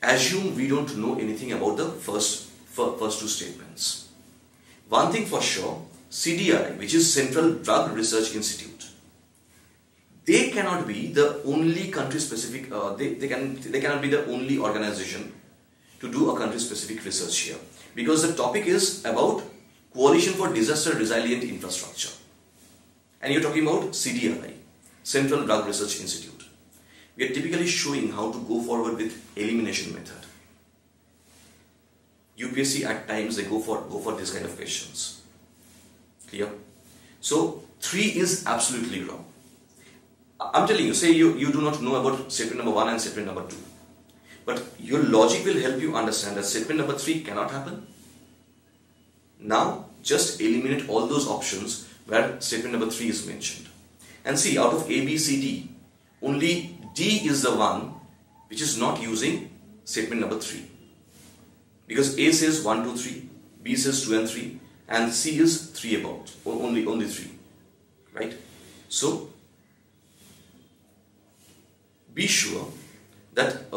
Speaker 1: assume we don't know anything about the first two statements. One thing for sure, CDRI, which is Central Drug Research Institute, they cannot be the only country-specific. They cannot be the only organization to do a country-specific research here, because the topic is about coalition for disaster resilient infrastructure, and you're talking about CDRI, Central Drug Research Institute. We are typically showing how to go forward with elimination method. UPSC at times they go for this kind of questions. Clear? So 3 is absolutely wrong. I'm telling you, say you do not know about statement number 1 and statement number 2, but your logic will help you understand that statement number 3 cannot happen. Now just eliminate all those options where statement number 3 is mentioned, and see, out of A, B, C, D, only D is the one which is not using statement number 3. Because A says 1, 2, 3, B says 2 and 3, and C is 3 about, only 3, right? So be sure that,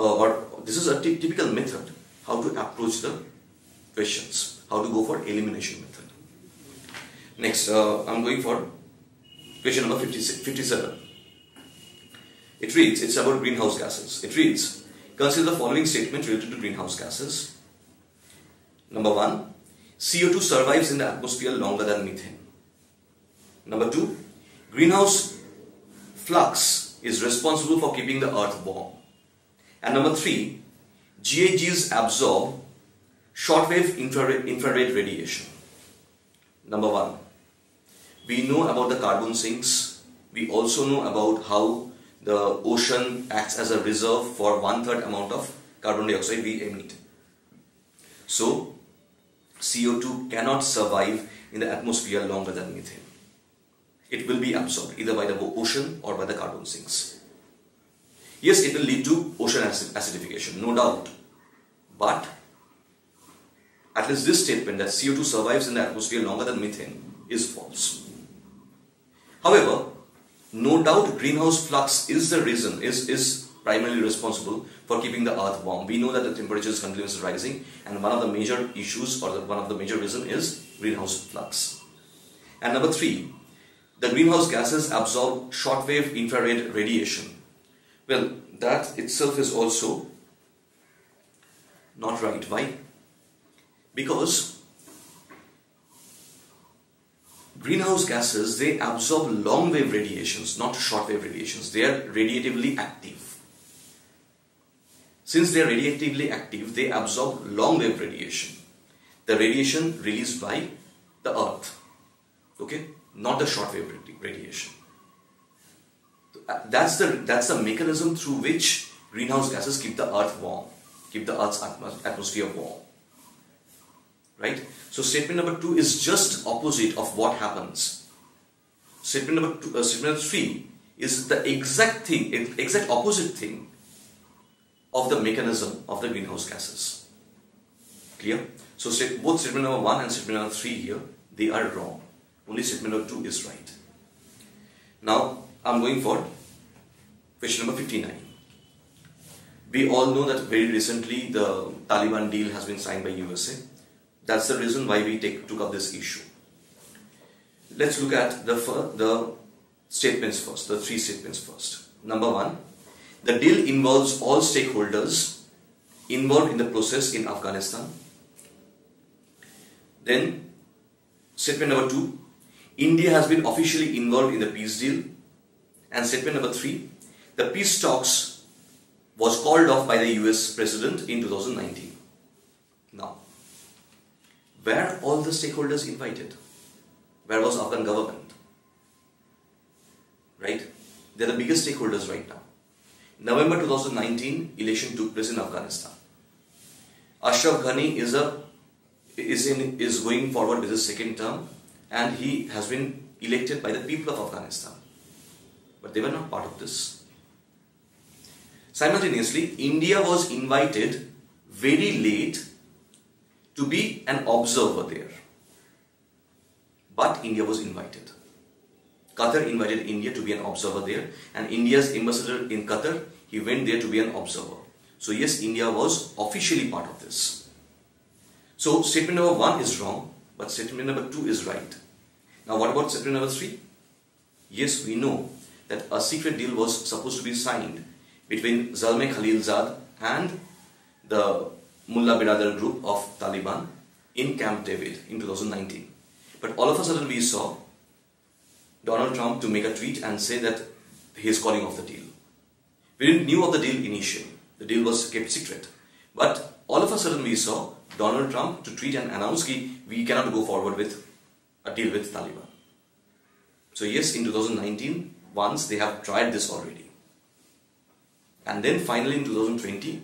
Speaker 1: this is a typical method how to approach the questions, how to go for elimination method. Next, I'm going for question number 57. It reads, it's about greenhouse gases. It reads, consider the following statement related to greenhouse gases. Number 1, CO2 survives in the atmosphere longer than methane. Number 2, greenhouse flux is responsible for keeping the earth warm. And number 3, GHGs absorb shortwave infrared radiation. Number 1, We know about the carbon sinks. We also know about how the ocean acts as a reserve for 1/3 amount of carbon dioxide we emit. So, CO2 cannot survive in the atmosphere longer than methane. It will be absorbed either by the ocean or by the carbon sinks. Yes, it will lead to ocean acidification, no doubt. But at least this statement that CO2 survives in the atmosphere longer than methane is false. However, no doubt greenhouse flux is the reason, is primarily responsible for keeping the earth warm. We know that the temperature is continuously rising, and one of the major issues or one of the major reasons is greenhouse flux. And number 3, the greenhouse gases absorb shortwave infrared radiation. Well, that itself is also not right. Why? Because greenhouse gases, they absorb long wave radiations, not short wave radiations. They are radiatively active. Since they are radiatively active, they absorb long wave radiation. The radiation released by the earth. Okay? Not the short wave radiation. That's the mechanism through which greenhouse gases keep the earth warm, keep the earth's atmosphere warm. Right? So statement number 2 is just opposite of what happens. Statement number 3 is the exact opposite thing of the mechanism of the greenhouse gases. Clear? So both statement number 1 and statement number 3 here, they are wrong. Only statement number 2 is right. Now, I'm going for question number 59. We all know that very recently the Taliban deal has been signed by USA. That's the reason why we took up this issue. Let's look at the statements first, the 3 statements first. Number 1, the deal involves all stakeholders involved in the process in Afghanistan. Then, statement number 2, India has been officially involved in the peace deal. And statement number 3, the peace talks was called off by the US President in 2019. Now, were all the stakeholders invited? Where was Afghan government? Right? They're the biggest stakeholders right now. November 2019, election took place in Afghanistan. Ashraf Ghani is going forward with his second term, and he has been elected by the people of Afghanistan. But they were not part of this. Simultaneously, India was invited very late to be an observer there. But India was invited. Qatar invited India to be an observer there, and India's ambassador in Qatar, he went there to be an observer. So yes, India was officially part of this. So statement number 1 is wrong, but statement number 2 is right. Now what about statement number 3? Yes, we know that a secret deal was supposed to be signed between Zalmay Khalilzad and the Mullah Biradar group of Taliban in Camp David in 2019. But all of a sudden we saw Donald Trump to make a tweet and say that he is calling off the deal. We didn't knew of the deal initially. The deal was kept secret. But all of a sudden we saw Donald Trump to tweet and announce that we cannot go forward with a deal with Taliban. So yes, in 2019, once they have tried this already. And then finally in 2020,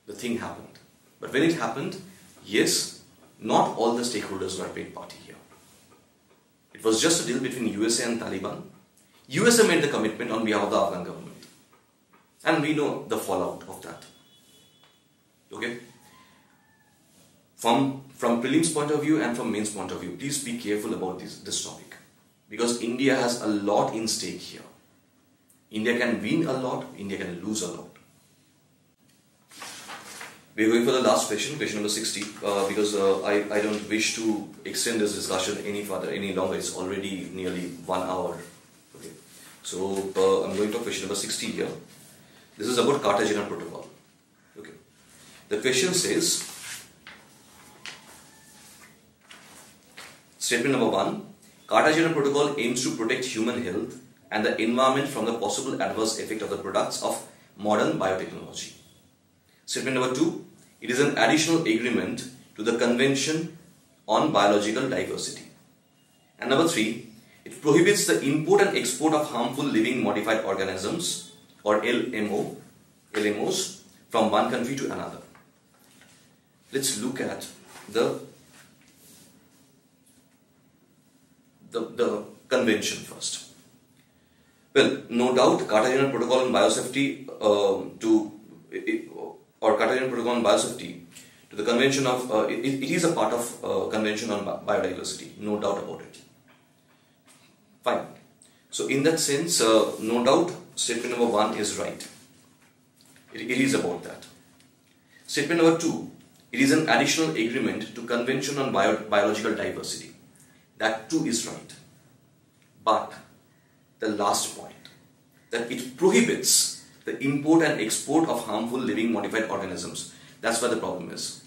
Speaker 1: the thing happened. But when it happened, yes, not all the stakeholders were paid party here. It was just a deal between USA and Taliban. USA made the commitment on behalf of the Afghan government. And we know the fallout of that. Okay? From prelims point of view and from mains point of view, please be careful about this topic. Because India has a lot in stake here. India can win a lot, India can lose a lot. We are going for the last question, question number 60, because I don't wish to extend this discussion any further, any longer. It's already nearly 1 hour. Okay. So I'm going to question number 60 here. This is about Cartagena Protocol. Okay. The question says, statement number 1, Cartagena Protocol aims to protect human health and the environment from the possible adverse effect of the products of modern biotechnology. Statement number 2, it is an additional agreement to the Convention on Biological Diversity. And number 3, It prohibits the import and export of harmful living modified organisms, or LMOs, from one country to another. Let's look at the convention first. Well, no doubt, Cartagena Protocol on Biosafety Cartagena Protocol on Biosafety to the Convention of it is a part of Convention on Biodiversity. No doubt about it. Fine. So in that sense, no doubt, statement number 1 is right. It is about that. Statement number 2. It is an additional agreement to Convention on Biological Diversity. That too is right. But the last point, that it prohibits the import and export of harmful living modified organisms. That's where the problem is.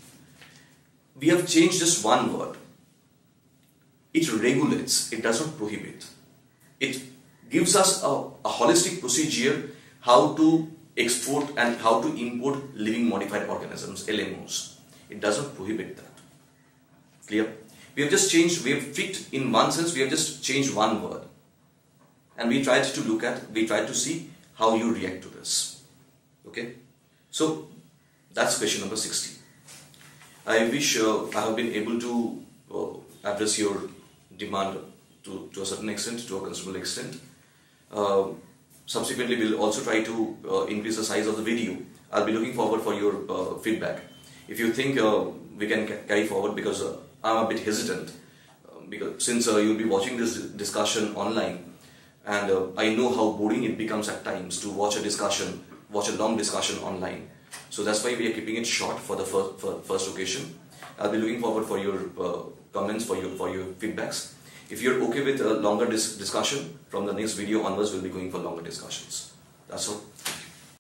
Speaker 1: We have changed just one word. It regulates, it does not prohibit. It gives us a holistic procedure how to export and how to import living modified organisms, LMOs. It does not prohibit that. Clear? We have just changed, we have tweaked in one sense, we have just changed one word. And we tried to see how you react to this. Okay? So, that's question number 60. I wish I have been able to address your demand to a certain extent, to a considerable extent. Subsequently, we'll also try to increase the size of the video. I'll be looking forward for your feedback. If you think we can carry forward, because I'm a bit hesitant, because since you'll be watching this discussion online, and I know how boring it becomes at times to watch a long discussion online. So that's why we are keeping it short for the first occasion. I'll be looking forward for your comments, for your feedbacks. If you're okay with a longer discussion, from the next video onwards, we'll be going for longer discussions. That's all.